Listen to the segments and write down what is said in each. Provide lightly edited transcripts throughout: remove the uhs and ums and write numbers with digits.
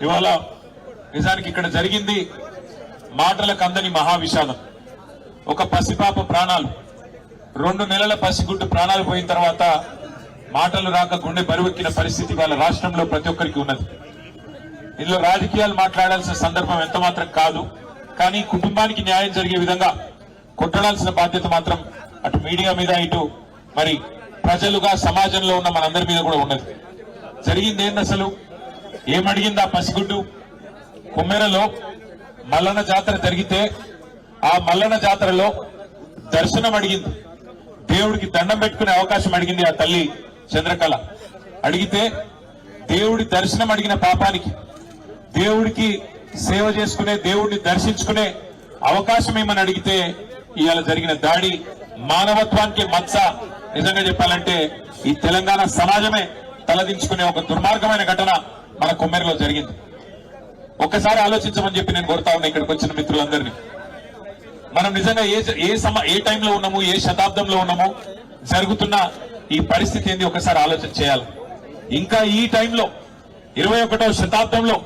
ఇవాళ నిజానికి ఇక్కడ జరిగింది మాటలకు అందని మహావిషాదం. ఒక పసిపాప ప్రాణాలు, 2 నెలల పసిగుడ్డు ప్రాణాలు పోయిన తర్వాత మాటలు రాక గుండె బరువెక్కిన పరిస్థితి వాళ్ళ రాష్ట్రంలో ప్రతి ఒక్కరికి ఉన్నది. ఇందులో రాజకీయాలు మాట్లాడాల్సిన సందర్భం ఎంత మాత్రం కాదు. కానీ కుటుంబానికి న్యాయం జరిగే విధంగా కొట్టడాల్సిన బాధ్యత మాత్రం అటు మీడియా మీద ఇటు మరి ప్రజలుగా సమాజంలో ఉన్న మనందరి మీద కూడా ఉన్నది. జరిగింది ఏంది అసలు? ఏమడిగింది ఆ పసిగుడ్డు? కుమ్మెరలో మల్లన్న జాతర జరిగితే ఆ మల్లన్న జాతరలో దర్శనం అడిగింది, దేవుడికి దండం పెట్టుకునే అవకాశం అడిగింది ఆ తల్లి చంద్రకళ. అడిగితే దేవుడి దర్శనం అడిగిన పాపానికి, దేవుడికి సేవ చేసుకునే, దేవుడిని దర్శించుకునే అవకాశం ఏమని అడిగితే ఇవాళ జరిగిన దాడి మానవత్వానికి మచ్చ. నిజంగా చెప్పాలంటే ఈ తెలంగాణ సమాజమే తలదించుకునే ఒక దుర్మార్గమైన ఘటన మన కుమ్మెరలో జరిగింది. ఒక్కసారి ఆలోచించమని చెప్పి నేను కోరుతా ఉన్నా ఇక్కడికి వచ్చిన మిత్రులందరినీ. మనం నిజంగా ఏ టైంలో ఉన్నాము, ఏ శతాబ్దంలో ఉన్నాము, జరుగుతున్న ఈ పరిస్థితి ఏంది ఒకసారి ఆలోచన చేయాలి. ఇంకా ఈ టైంలో 21వ శతాబ్దంలో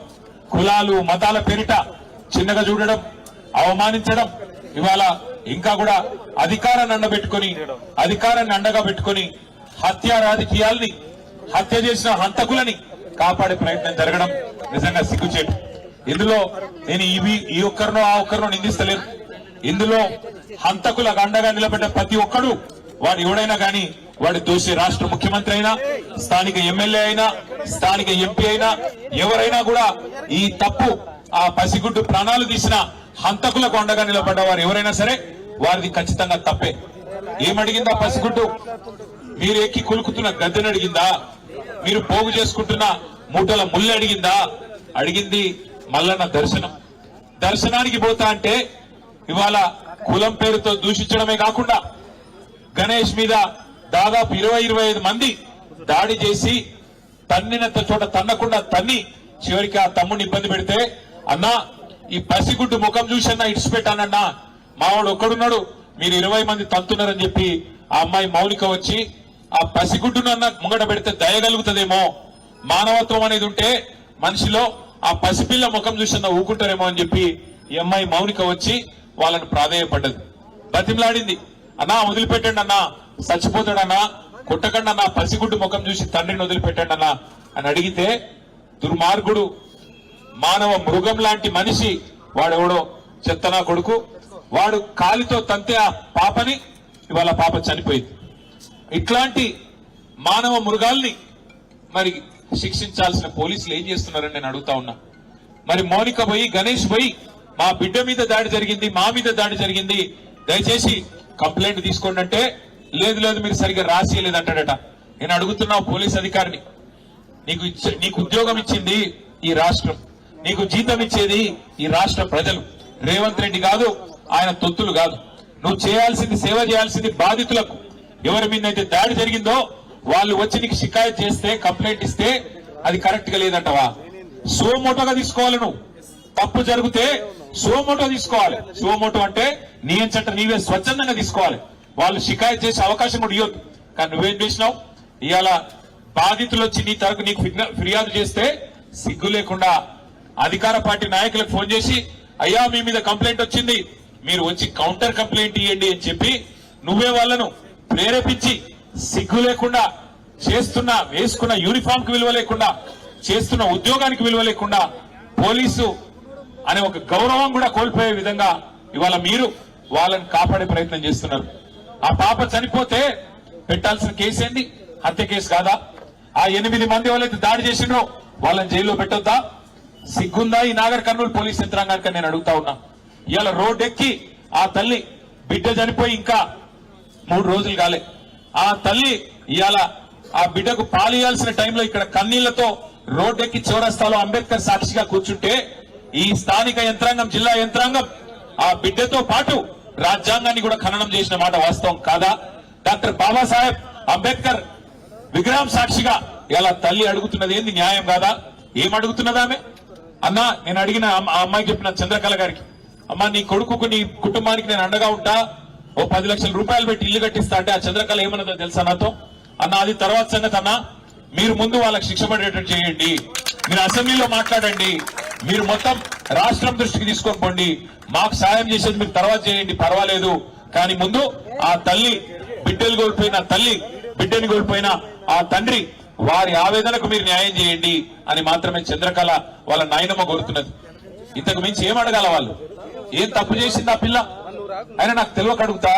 కులాలు మతాల పేరిట చిన్నగా చూడడం, అవమానించడం, ఇవాళ ఇంకా కూడా అధికారాన్ని అండగా పెట్టుకుని హత్య రాజకీయాల్ని, హత్య చేసిన హంతకులని కాపాడే ప్రయత్నం జరగడం నిజంగా సిగ్గుచేటు. ఇందులో నేను ఈ ఒక్కరినో ఆ ఒక్కరినో నిందిస్తలేను. ఇందులో హంతకులకు అండగా నిలబడ్డ ప్రతి ఒక్కడు, వాడు ఎవడైనా కానీ వాడి దోషి. రాష్ట్ర ముఖ్యమంత్రి అయినా, స్థానిక ఎమ్మెల్యే అయినా, స్థానిక ఎంపీ అయినా, ఎవరైనా కూడా ఈ తప్పు, ఆ పసిగుడ్డు ప్రాణాలు తీసిన హంతకులకు అండగా నిలబడ్డ వారు ఎవరైనా సరే వారిది ఖచ్చితంగా తప్పే. ఏమడిగిందా పసిగుడ్డు? మీరు ఎక్కి కులుకుతున్న గద్దెను అడిగిందా? మీరు పోగు చేసుకుంటున్న మూటల ముళ్ళు అడిగిందా? అడిగింది మల్లన్న దర్శనం. దర్శనానికి పోతా అంటే ఇవాళ కులం పేరుతో దూషించడమే కాకుండా గణేష్ మీద దాదాపు 20-25 మంది దాడి చేసి తన్నినంత చోట తన్నకుండా తన్ని చివరికి ఆ తమ్ముడిని ఇబ్బంది పెడితే, అన్నా ఈ పసిగుడ్డు ముఖం చూసన్నా ఇడిచిపెట్టానన్నా, మావాడు ఒక్కడున్నాడు, మీరు 20 మంది తంతున్నారని చెప్పి ఆ అమ్మాయి మౌలిక వచ్చి ఆ పసిగుడ్డునన్నా ముంగట పెడితే దయగలుగుతుందేమో, మానవత్వం అనేది ఉంటే మనిషిలో ఆ పసిపిల్ల ముఖం చూసన్నా ఊకుంటారేమో అని చెప్పి ఈ అమ్మాయి మౌనిక వచ్చి వాళ్ళని ప్రాధేయపడ్డది, బతిమలాడింది. అన్నా వదిలిపెట్టండి అన్నా, చచ్చిపోతాడన్నా, కొట్టకండి అన్నా, పసిగుడ్డు ముఖం చూసి తండ్రిని వదిలిపెట్టండి అన్నా అని అడిగితే, దుర్మార్గుడు, మానవ మృగం లాంటి మనిషి వాడెవడో చెత్తనా కొడుకు, వాడు కాలితో తంతే ఆ పాపని, ఇవాళ పాప చనిపోయింది. ఇట్లాంటి మానవ మృగాల్ని మరి శిక్షించాల్సిన పోలీసులు ఏం చేస్తున్నారని నేను అడుగుతా ఉన్నా. మరి మౌనిక పోయి, గణేష్ పోయి, మా బిడ్డ మీద దాడి జరిగింది, మా మీద దాడి జరిగింది, దయచేసి కంప్లైంట్ తీసుకోండి అంటే, లేదు మీరు సరిగ్గా రాసియలేదంటాడట. నేను అడుగుతున్నా పోలీస్ అధికారిని, నీకు ఉద్యోగం ఇచ్చింది ఈ రాష్ట్రం, నీకు జీతం ఇచ్చేది ఈ రాష్ట్ర ప్రజలు, రేవంత్ రెడ్డి కాదు, ఆయన తొత్తులు కాదు. నువ్వు చేయాల్సింది, సేవ చేయాల్సింది బాధితులకు. ఎవరి మీద అయితే దాడి జరిగిందో వాళ్ళు వచ్చి నీకు షికాయత్ చేస్తే, కంప్లైంట్ ఇస్తే అది కరెక్ట్ గా లేదంటవా? సోమోటోగా తీసుకోవాలి. నువ్వు తప్పు జరిగితే సోమోటో తీసుకోవాలి. సోమోటో అంటే నీ అంచట నీవే స్వచ్ఛందంగా తీసుకోవాలి. వాళ్ళు షికాయత్ చేసే అవకాశం కూడా ఇవ్వద్దు. కానీ నువ్వేం చేసినావు? ఇవాళ బాధితులు వచ్చి నీ తరపు నీకు ఫిర్యాదు చేస్తే సిగ్గు లేకుండా అధికార పార్టీ నాయకులకు ఫోన్ చేసి, అయ్యా మీ మీద కంప్లైంట్ వచ్చింది, మీరు వచ్చి కౌంటర్ కంప్లైంట్ ఇవ్వండి అని చెప్పి నువ్వే వాళ్ళను ప్రేరేపించి, సిగ్గు లేకుండా చేస్తున్న, వేసుకున్న యూనిఫామ్ కి విలువ లేకుండా, చేస్తున్న ఉద్యోగానికి విలువ లేకుండా, పోలీసు అనే ఒక గౌరవం కూడా కోల్పోయే విధంగా ఇవాళ మీరు వాళ్ళని కాపాడే ప్రయత్నం చేస్తున్నారు. ఆ పాప చనిపోతే పెట్టాల్సిన కేసు ఏంది? హత్య కేసు కాదా? ఆ 8 మంది వాళ్ళైతే దాడి చేసిండ్రో వాళ్ళని జైల్లో పెట్టొద్దా? సిగ్గుందా ఈ నాగర్ కర్నూలు పోలీస్ యంత్రాంగానికి నేను అడుగుతా ఉన్నా. ఇవాళ రోడ్డెక్కి ఆ తల్లి బిడ్డ చనిపోయి ఇంకా 3 రోజులు కాలే. ఆ తల్లి ఇవాళ ఆ బిడ్డకు పాలియాల్సిన టైంలో ఇక్కడ కన్నీళ్లతో రోడ్డెక్కి చౌరస్తాలో అంబేద్కర్ సాక్షిగా కూర్చుంటే ఈ స్థానిక యంత్రాంగం, జిల్లా యంత్రాంగం ఆ బిడ్డతో పాటు రాజ్యాంగాన్ని కూడా ఖననం చేసిన మాట వాస్తవం కాదా? డాక్టర్ బాబాసాహెబ్ అంబేద్కర్ విగ్రహం సాక్షిగా ఇలా తల్లి అడుగుతున్నది ఏంది? న్యాయం కాదా? ఏం అడుగుతున్నదా ఆమె? అన్నా నేను అడిగిన ఆ అమ్మాయికి చెప్పిన చంద్రకళ గారికి, అమ్మా నీ కొడుకుకు, నీ కుటుంబానికి నేను అండగా ఉంటా, ఓ 10 లక్షల రూపాయలు పెట్టి ఇల్లు కట్టిస్తా అంటే ఆ చంద్రకళ ఏమన్నదో తెలుసా నాతో? అన్న అది తర్వాత సంగతి అన్నా, మీరు ముందు వాళ్ళకి శిక్ష పడేటట్టు చేయండి, మీరు అసెంబ్లీలో మాట్లాడండి, మీరు మొత్తం రాష్ట్రం దృష్టికి తీసుకొని పోండి. మాకు సాయం చేసేది మీరు తర్వాత చేయండి, పర్వాలేదు. కానీ ముందు ఆ తల్లి బిడ్డలు కోల్పోయిన తల్లి, బిడ్డని కోల్పోయిన ఆ తండ్రి, వారి ఆవేదనకు మీరు న్యాయం చేయండి అని మాత్రమే చంద్రకళ వాళ్ళ నాయనమ్మ కోరుతున్నది. ఇంతకు మించి ఏం అడగాల వాళ్ళు? ఏం తప్పు చేసింది ఆ పిల్ల? అయినా నాకు తెలియక అడుగుతా,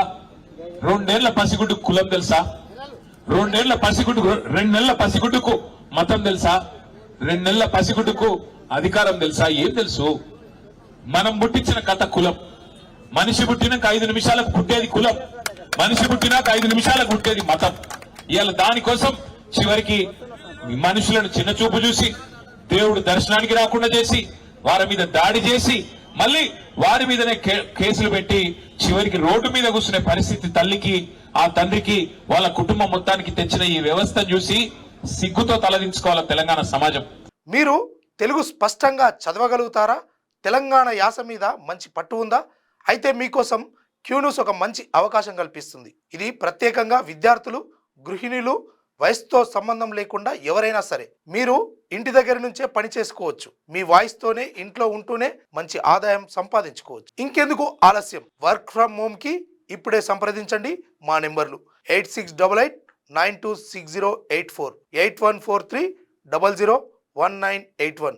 2 నెలల పసిగుడ్డుకు కులం తెలుసా? 2 నెలల పసిగుడ్డు, 2 నెలల పసిగుడ్డుకు మతం తెలుసా? 2 నెలల పసిగుడ్డుకు అధికారం తెలుసా? ఏం తెలుసు? మనం పుట్టించిన కథ కులం. మనిషి పుట్టినాక 5 నిమిషాలకు పుట్టేది కులం, మనిషి పుట్టినాక 5 నిమిషాలకు పుట్టేది మతం. ఇవాళ దానికోసం చివరికి మనుషులను చిన్న చూపు చూసి, దేవుడు దర్శనానికి రాకుండా చేసి, వారి మీద దాడి చేసి, మళ్ళీ వారి మీదనే కేసులు పెట్టి చివరికి రోడ్డు మీద కూర్చునే పరిస్థితి తల్లికి, ఆ తండ్రికి, వాళ్ళ కుటుంబం మొత్తానికి తెచ్చిన ఈ వ్యవస్థ చూసి సిగ్గుతో తలదించుకోవాలి తెలంగాణ సమాజం. మీరు తెలుగు స్పష్టంగా చదవగలుగుతారా? తెలంగాణ యాస మీద మంచి పట్టు ఉందా? అయితే మీకోసం క్యూన్యూస్ ఒక మంచి అవకాశం కల్పిస్తుంది. ఇది ప్రత్యేకంగా విద్యార్థులు, గృహిణులు, వయసుతో సంబంధం లేకుండా ఎవరైనా సరే మీరు ఇంటి దగ్గర నుంచే పని చేసుకోవచ్చు. మీ వాయిస్తోనే ఇంట్లో ఉంటూనే మంచి ఆదాయం సంపాదించుకోవచ్చు. ఇంకెందుకు ఆలస్యం? వర్క్ ఫ్రమ్ హోమ్ కి ఇప్పుడే సంప్రదించండి. మా నెంబర్లు 8688926084, 8143001981.